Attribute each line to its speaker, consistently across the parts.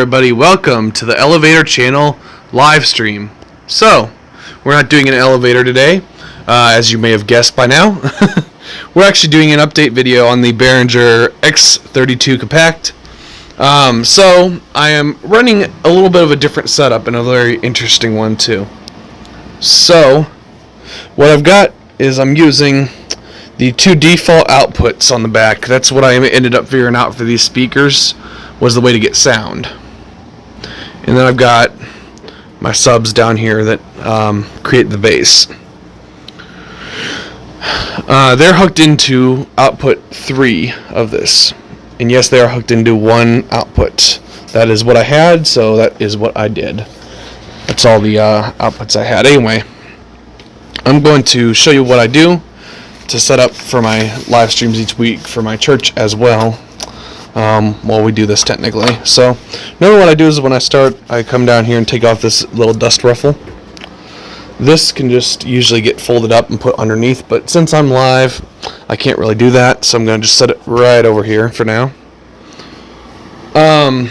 Speaker 1: everybody, welcome to the Elevator Channel live stream. So, we're not doing an elevator today, as you may have guessed by now. We're actually doing an update video on the Beringer X32 compact. So, I am running a little bit of a different setup, and a very interesting one too. So, what I've got is I'm using the two default outputs on the back. That's what I ended up figuring out for these speakers was the way to get sound. And then I've got my subs down here that create the bass. They're hooked into output 3 of this. And yes, they are hooked into one output. That is what I had, so that is what I did. That's all the outputs I had. Anyway, I'm going to show you what I do to set up for my live streams each week for my church as well, while we do this technically. So normally what I do is when I start, I come down here and take off this little dust ruffle. This can just usually get folded up and put underneath, but since I'm live I can't really do that, so I'm going to just set it right over here for now. And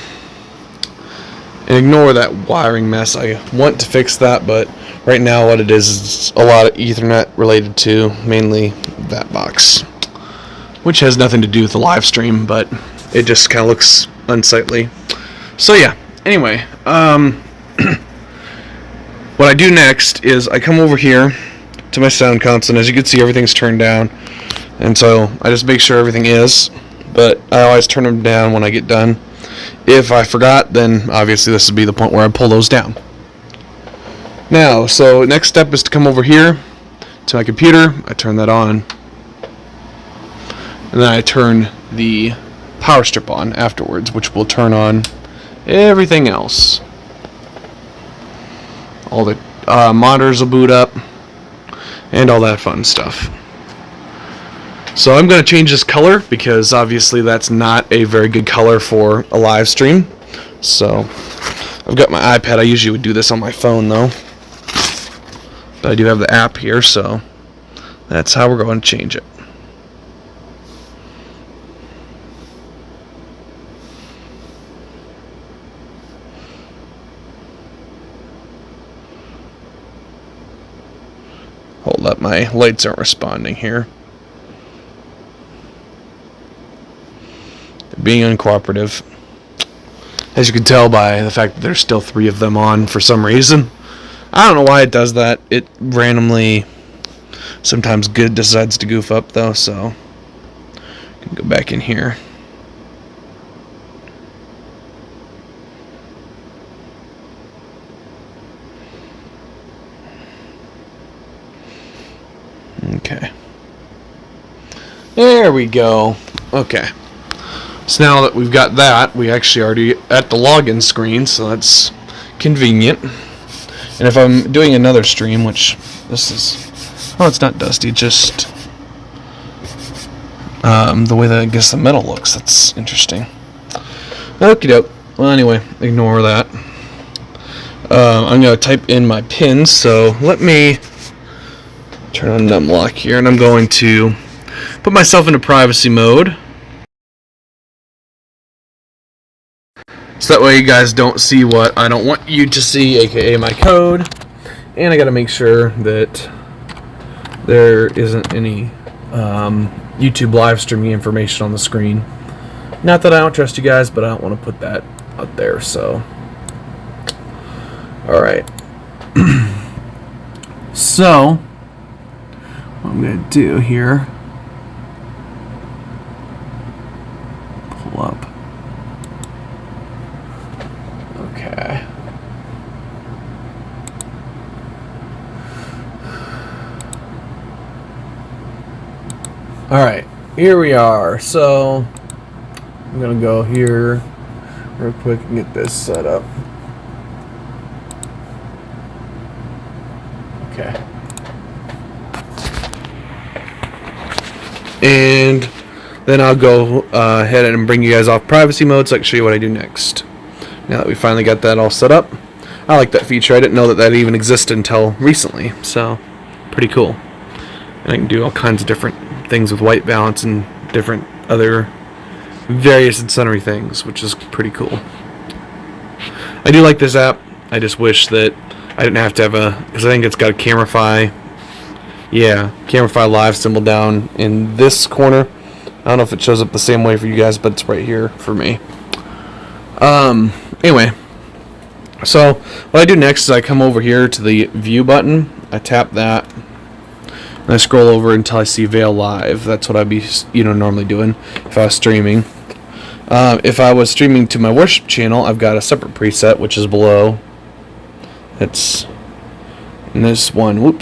Speaker 1: ignore that wiring mess. I want to fix that, but right now what it is a lot of Ethernet related to mainly that box, which has nothing to do with the live stream, but it just kind of looks unsightly. So yeah, anyway, what I do next is I come over here to my sound console, and as you can see everything's turned down, and so I just make sure everything is, but I always turn them down when I get done. If I forgot, then obviously this would be the point where I pull those down. Now, so next step is to come over here to my computer. I turn that on, and then I turn the power strip on afterwards, which will turn on everything else. All the monitors will boot up and all that fun stuff. So I'm going to change this color because obviously that's not a very good color for a live stream. So I've got my iPad. I usually would do this on my phone though, but I do have the app here, so that's how we're going to change it. Hold up, my lights aren't responding here. They're being uncooperative. As you can tell by the fact that there's still 3 of them on for some reason. I don't know why it does that. It randomly, sometimes good, decides to goof up though, so I can go back in here. Okay. There we go. Okay. So now that we've got that, we actually already at the login screen, so that's convenient. And if I'm doing another stream, which this is, oh, it's not dusty, just the way that I guess the metal looks. That's interesting. Okie doke. Well, anyway, ignore that. I'm going to type in my pins, so let me turn on numlock here, and I'm going to put myself into privacy mode, so that way you guys don't see what I don't want you to see, aka my code. And I gotta make sure that there isn't any YouTube live streaming information on the screen. Not that I don't trust you guys, but I don't want to put that out there, so alright. So what I'm going to do here, pull up. Okay. Alright, here we are. So I'm going to go here real quick and get this set up. Okay. And then I'll go ahead and bring you guys off privacy mode so I can show you what I do next. Now that we finally got that all set up. I like that feature. I didn't know that that even existed until recently, so pretty cool. And I can do all kinds of different things with white balance and different other various and sundry things, which is pretty cool. I do like this app. I just wish that I didn't have to have because I think it's got a CameraFi. Yeah, CameraFi live symbol down in this corner. I don't know if it shows up the same way for you guys, but it's right here for me. Anyway, so what I do next is I come over here to the view button. I tap that, and I scroll over until I see Veil Live. That's what I'd be, normally doing if I was streaming. If I was streaming to my worship channel, I've got a separate preset, which is below. And this one,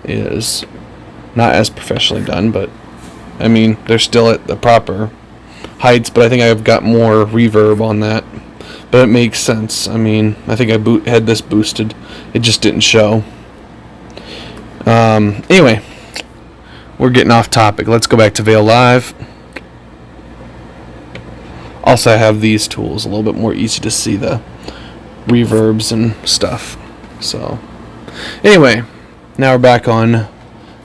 Speaker 1: is not as professionally done, but I mean, they're still at the proper heights, but I think I've got more reverb on that. But it makes sense. I mean, I think I had this boosted. It just didn't show. Anyway, we're getting off topic. Let's go back to Veil Live. Also, I have these tools a little bit more easy to see the reverbs and stuff. So, anyway, now we're back on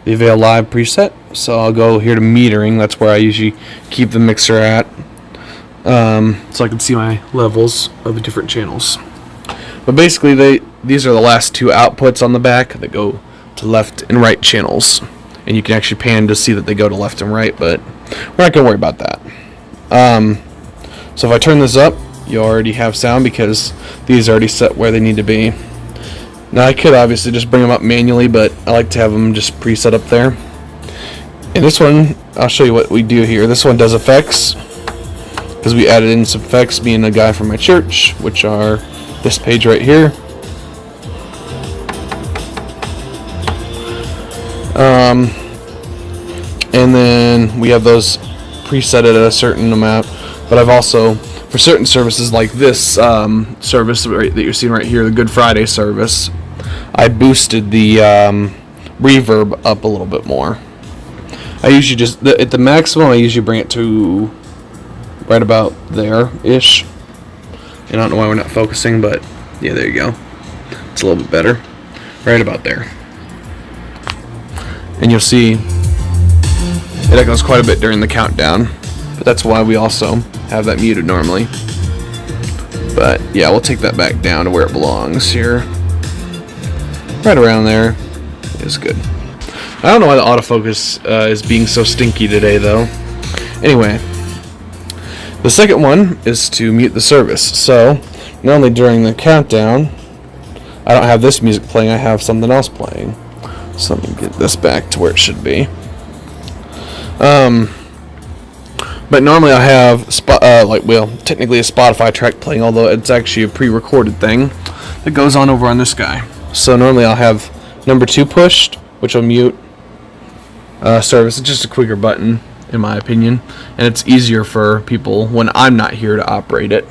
Speaker 1: the Veil Live preset. So I'll go here to metering. That's where I usually keep the mixer at, so I can see my levels of the different channels. But basically, these are the last two outputs on the back that go to left and right channels, and you can actually pan to see that they go to left and right. But we're not gonna worry about that. So if I turn this up, you already have sound because these are already set where they need to be. Now I could obviously just bring them up manually, but I like to have them just preset up there. And this one, I'll show you what we do here. This one does effects, because we added in some effects, me and a guy from my church, which are this page right here. And then we have those preset at a certain amount, but I've also, for certain services like this service that you're seeing right here, the Good Friday service, I boosted the reverb up a little bit more. I usually just, at the maximum, I usually bring it to right about there-ish. I don't know why we're not focusing, but yeah, there you go. It's a little bit better. Right about there. And you'll see it echoes quite a bit during the countdown, but that's why we also have that muted normally. But yeah, we'll take that back down to where it belongs here. Right around there is good. I don't know why the autofocus is being so stinky today, though. Anyway, the second one is to mute the service. So, normally during the countdown, I don't have this music playing, I have something else playing. So let me get this back to where it should be. But normally I have technically a Spotify track playing, although it's actually a pre-recorded thing that goes on over on this guy. So normally I'll have number 2 pushed, which will mute service. It's just a quicker button, in my opinion, and it's easier for people when I'm not here to operate it.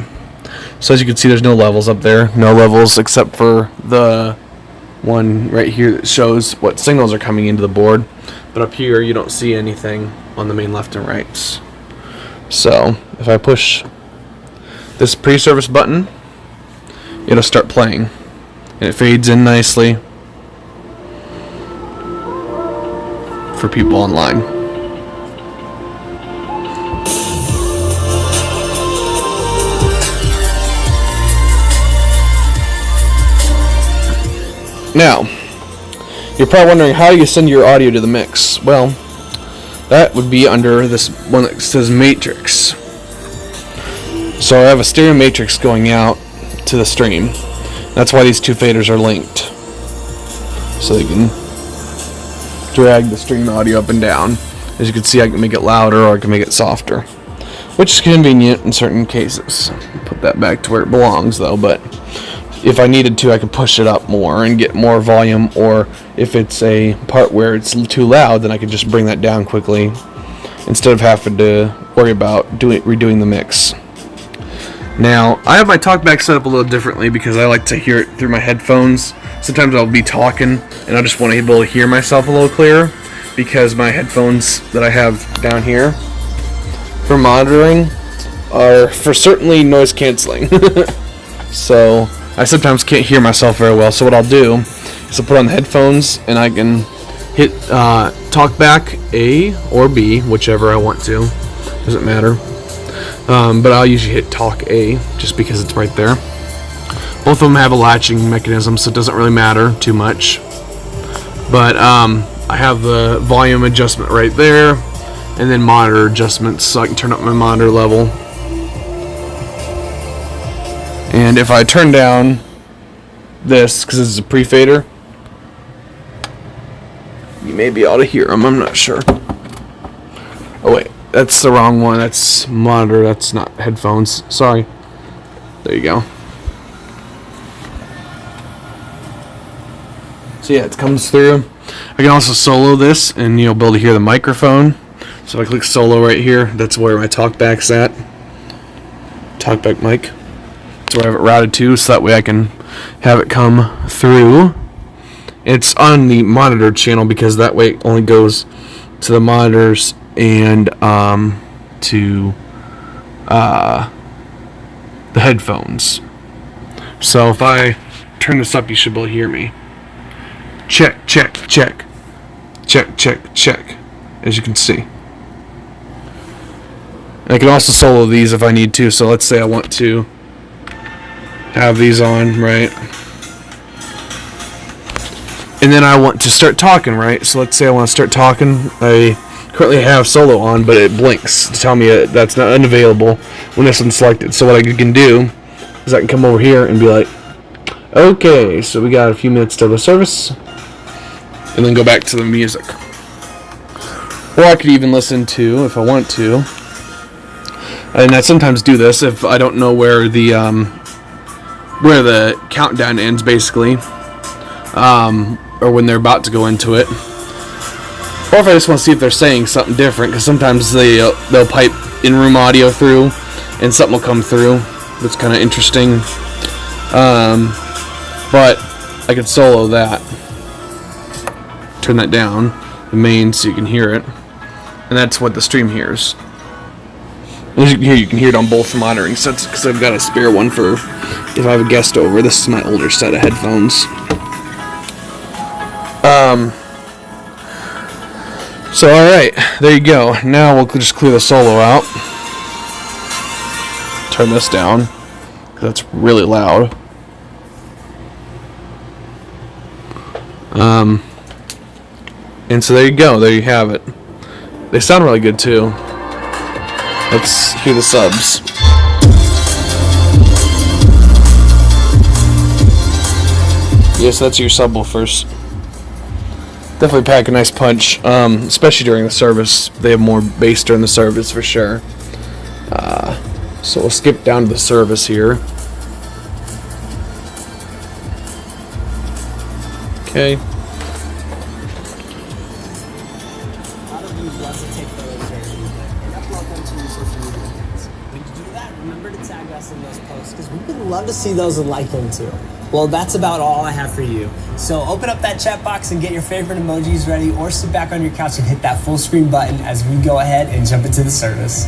Speaker 1: So as you can see, there's no levels up there, no levels except for the one right here that shows what signals are coming into the board. But up here, you don't see anything on the main left and rights. So if I push this pre-service button, it'll start playing, and it fades in nicely for people online. Now, you're probably wondering how you send your audio to the mix. Well, that would be under this one that says matrix. So I have a stereo matrix going out to the stream. That's why these two faders are linked. So you can drag the stream audio up and down. As you can see, I can make it louder or I can make it softer, which is convenient in certain cases. Put that back to where it belongs though, but if I needed to, I could push it up more and get more volume, or if it's a part where it's too loud, then I could just bring that down quickly instead of having to worry about redoing the mix. Now, I have my talkback set up a little differently because I like to hear it through my headphones. Sometimes I'll be talking and I just want to be able to hear myself a little clearer, because my headphones that I have down here for monitoring are for certainly noise canceling. So I sometimes can't hear myself very well, so what I'll do is I'll put on the headphones and I can hit talkback A or B, whichever I want to, doesn't matter. But I'll usually hit talk A just because it's right there. Both of them have a latching mechanism, so it doesn't really matter too much. But I have the volume adjustment right there, and then monitor adjustments, so I can turn up my monitor level. And if I turn down this, because this is a pre-fader, you may be able to hear them, I'm not sure. Oh wait, that's the wrong one, that's monitor, that's not headphones, sorry. There you go. So yeah, it comes through. I can also solo this, and you'll be able to hear the microphone. So if I click solo right here, that's where my talkback's at. Talkback mic. That's where I have it routed to, so that way I can have it come through. It's on the monitor channel because that way it only goes to the monitors and to the headphones. So if I turn this up, you should be able to hear me. Check, check, check. Check, check, check. As you can see. I can also solo these if I need to. So let's say I want to have these on, right? And then I want to start talking, right? So let's say I want to start talking. I currently have solo on, but it blinks to tell me that's not unavailable when this one's selected. So what I can do is I can come over here and be like, okay, so we got a few minutes till the service, and then go back to the music. Or I could even listen to, if I want to, and I sometimes do this if I don't know where the countdown ends, basically, or when they're about to go into it, or if I just want to see if they're saying something different, because sometimes they'll pipe in-room audio through, and something will come through that's kind of interesting. But I could solo that. Turn that down, the main, so you can hear it, and that's what the stream hears. As you can hear it on both monitoring sets, because I've got a spare one for if I have a guest over. This is my older set of headphones. So alright, there you go. Now we'll just clear the solo out. Turn this down, because that's really loud. And so there you go, there you have it. They sound really good too. Let's hear the subs. Yes, that's your subwoofers. Definitely pack a nice punch, especially during the service. They have more bass during the service for sure. So we'll skip down to the service here. Okay.
Speaker 2: Remember to tag us in those posts because we would love to see those and like them too. Well, that's about all I have for you. So open up that chat box and get your favorite emojis ready, or sit back on your couch and hit that full screen button as we go ahead and jump into the service.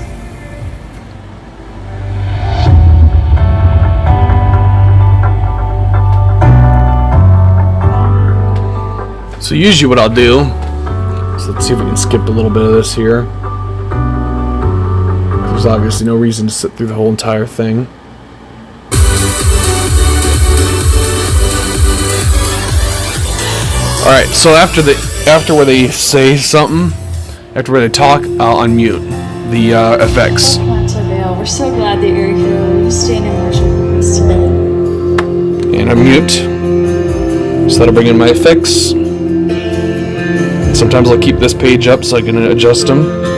Speaker 1: So usually what I'll do is, let's see if we can skip a little bit of this here. There's obviously no reason to sit through the whole entire thing. Alright, so after where they say something, after where they talk, I'll unmute the effects.
Speaker 3: We're so glad that you're here. Will you stand and worship with us today?
Speaker 1: And unmute. So that'll bring in my effects. Sometimes I'll keep this page up so I can adjust them.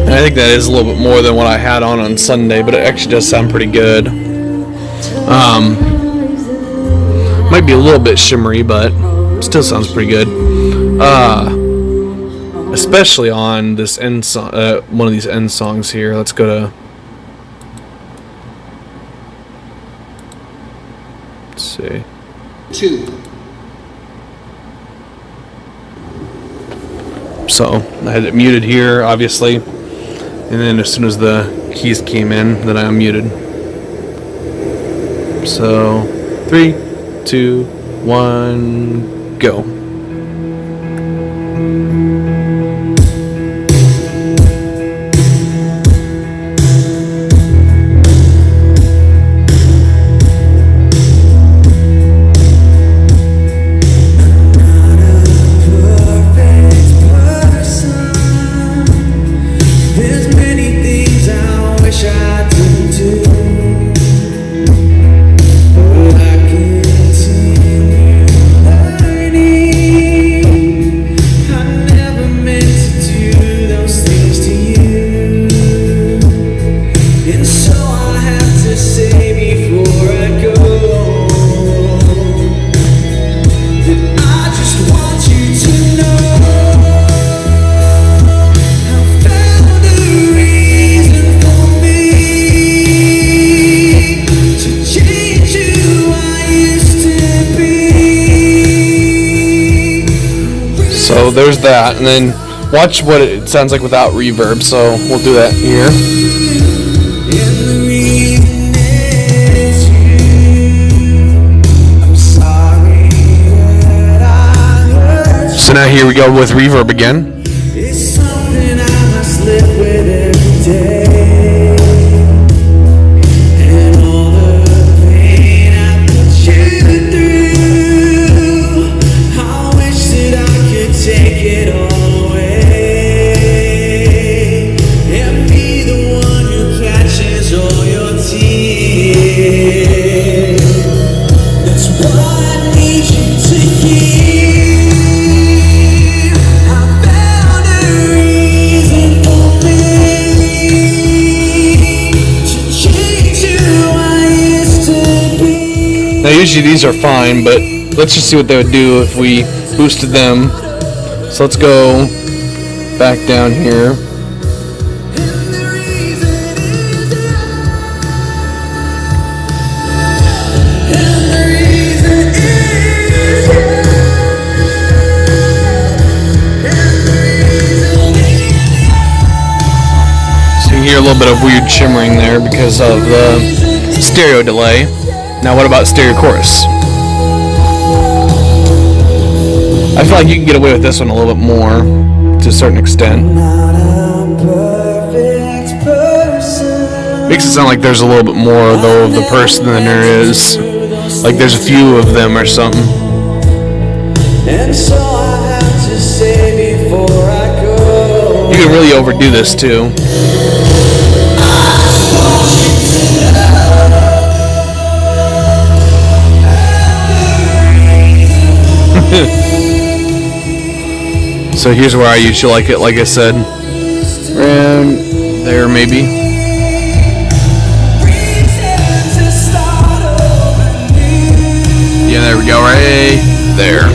Speaker 1: I think that is a little bit more than what I had on Sunday, but it actually does sound pretty good. Might be a little bit shimmery, but still sounds pretty good. Especially on this end song, one of these end songs here. Let's go to. Let's see.
Speaker 4: 2.
Speaker 1: So I had it muted here, obviously, and then as soon as the keys came in, then I unmuted. So 3, 2, 1, go. So there's that, and then watch what it sounds like without reverb, so we'll do that here. So now here we go with reverb again. It's something I must live with every day. And all the pain I put you through, I wish that I could take it all away and be the one who catches all your tears. That's what I need you to hear. Now usually these are fine, but let's just see what they would do if we boosted them. So let's go back down here. So you can hear a little bit of weird shimmering there because of the stereo delay. Now what about stereo chorus? I feel like you can get away with this one a little bit more to a certain extent. Makes it sound like there's a little bit more though of the person than there is. Like there's a few of them or something. You can really overdo this too. So here's where I usually like it, like I said, around there maybe. Yeah, there we go, right there.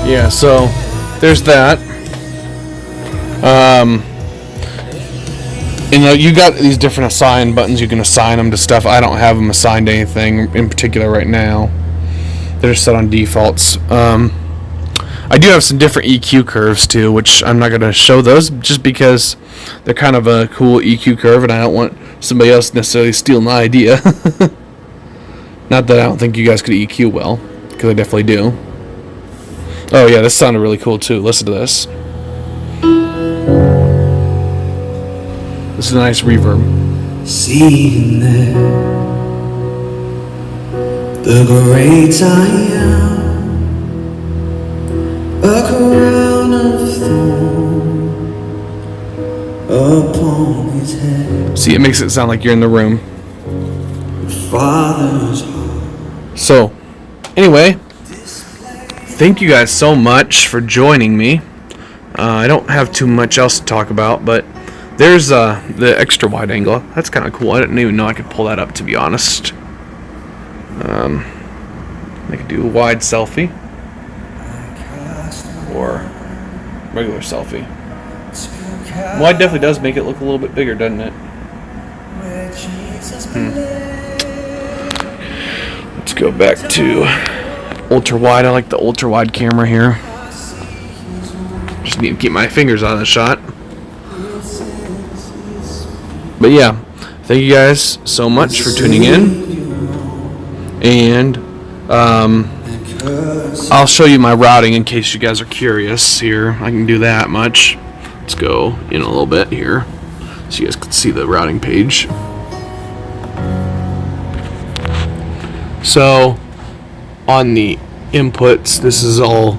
Speaker 1: Yeah, so there's that. You got these different assign buttons. You can assign them to stuff. I don't have them assigned to anything in particular right now. They're set on defaults. I do have some different EQ curves too, which I'm not going to show those just because they're kind of a cool EQ curve, and I don't want somebody else necessarily stealing my idea. Not that I don't think you guys could EQ well, because I definitely do. Oh yeah, this sounded really cool too. Listen to this. This is a nice reverb.
Speaker 4: Seeing there, the great I am, a crown of thorns upon his head.
Speaker 1: See, it makes it sound like you're in the room.
Speaker 4: Father's heart.
Speaker 1: So, anyway, thank you guys so much for joining me. I don't have too much else to talk about, but there's the extra wide angle. That's kind of cool. I didn't even know I could pull that up, to be honest. I could do a wide selfie. or regular selfie. Well, it definitely does make it look a little bit bigger, doesn't it? Let's go back to ultra wide. I like the ultra wide camera here. Just need to keep my fingers on the shot. But yeah, thank you guys so much for tuning in. And I'll show you my routing in case you guys are curious here. I can do that much. Let's go in a little bit here so you guys can see the routing page. So on the inputs, this is all,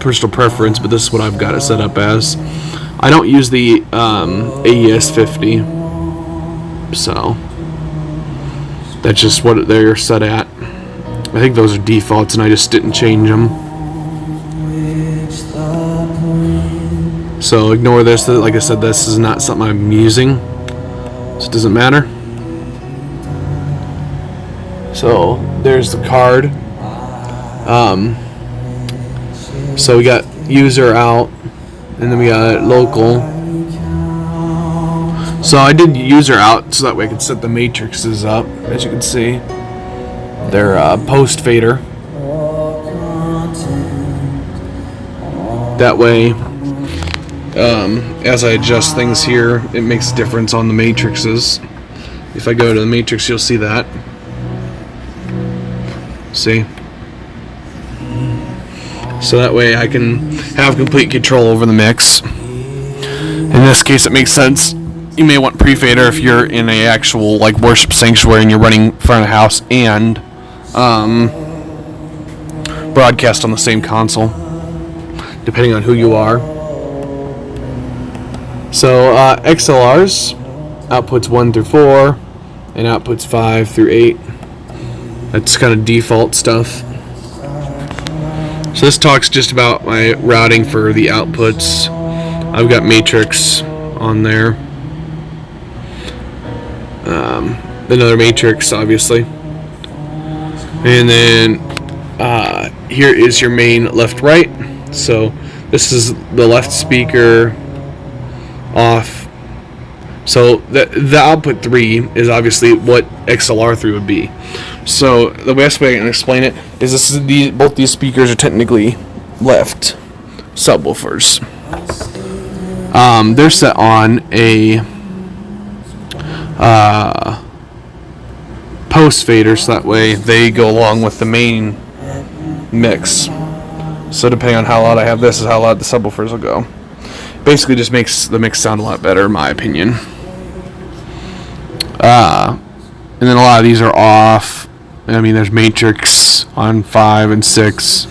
Speaker 1: personal preference, but this is what I've got it set up as. I don't use the AES 50, so that's just what they're set at. I think those are defaults and I just didn't change them. So ignore this. Like I said, this is not something I'm using, so it doesn't matter. So there's the card. So we got user out, and then we got local. So I did user out so that way I could set the matrices up. As you can see, they're post fader. That way, as I adjust things here, it makes a difference on the matrices. If I go to the matrix, you'll see that. See? So that way I can have complete control over the mix. In this case, it makes sense. You may want pre-fader if you're in a actual worship sanctuary and you're running in front of the house and broadcast on the same console, depending on who you are. So XLRs, outputs 1 through 4 and outputs 5 through 8. That's kind of default stuff. So this talks just about my routing for the outputs. I've got matrix on there. Another matrix, obviously. And then here is your main left-right. So this is the left speaker off. So the output 3 is obviously what XLR 3 would be. So the best way I can explain it is both these speakers are technically left subwoofers. They're set on a post fader, so that way they go along with the main mix. So depending on how loud I have this is how loud the subwoofers will go. Basically just makes the mix sound a lot better in my opinion. And then a lot of these are off. I mean, there's matrix on 5 and 6,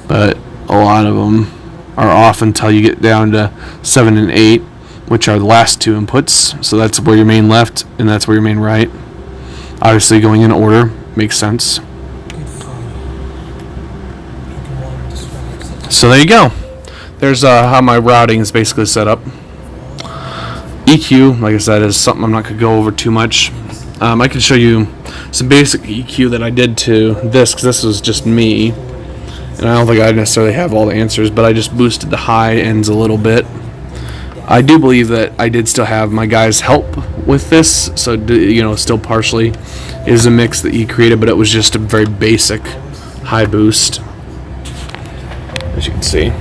Speaker 1: but a lot of them are off until you get down to 7 and 8, which are the last two inputs. So that's where your main left and that's where your main right. Obviously going in order makes sense. So there you go. There's how my routing is basically set up. EQ, like I said, is something I'm not going to go over too much. I can show you some basic EQ that I did to this, because this was just me. And I don't think I necessarily have all the answers, but I just boosted the high ends a little bit. I do believe that I did still have my guys help with this, so still partially is a mix that he created, but it was just a very basic high boost, as you can see.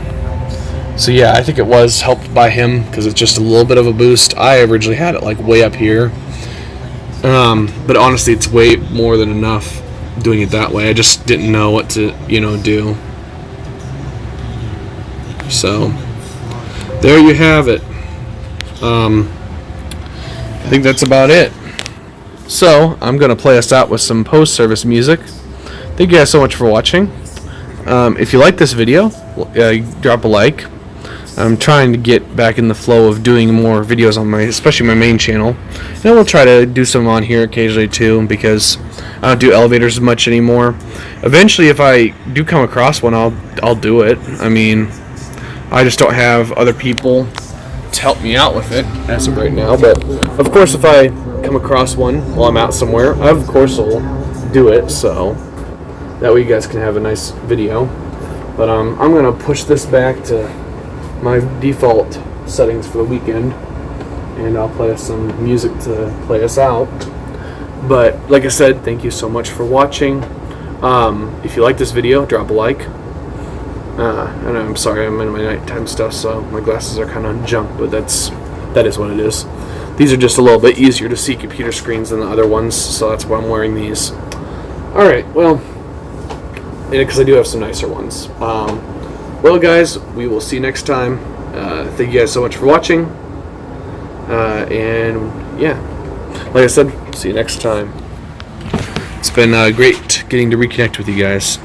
Speaker 1: So yeah, I think it was helped by him because it's just a little bit of a boost. I originally had it way up here, but honestly, it's way more than enough doing it that way. I just didn't know what to do. So there you have it. I think that's about it. So I'm gonna play us out with some post-service music. Thank you guys so much for watching. If you like this video, drop a like. I'm trying to get back in the flow of doing more videos on especially my main channel. And I will try to do some on here occasionally too, because I don't do elevators as much anymore. Eventually, if I do come across one, I'll do it. I mean, I just don't have other people to help me out with it as of right now. But of course, if I come across one while I'm out somewhere, I of course will do it. So that way you guys can have a nice video. But I'm gonna push this back to my default settings for the weekend, and I'll play us some music to play us out. But like I said, thank you so much for watching. If you like this video, drop a like. And I'm sorry, I'm in my nighttime stuff, so my glasses are kind of junk, but that is what it is. These are just a little bit easier to see computer screens than the other ones, so that's why I'm wearing these. Alright, well, because I do have some nicer ones. Well, guys, we will see you next time. Thank you guys so much for watching. And yeah, like I said, see you next time. It's been great getting to reconnect with you guys.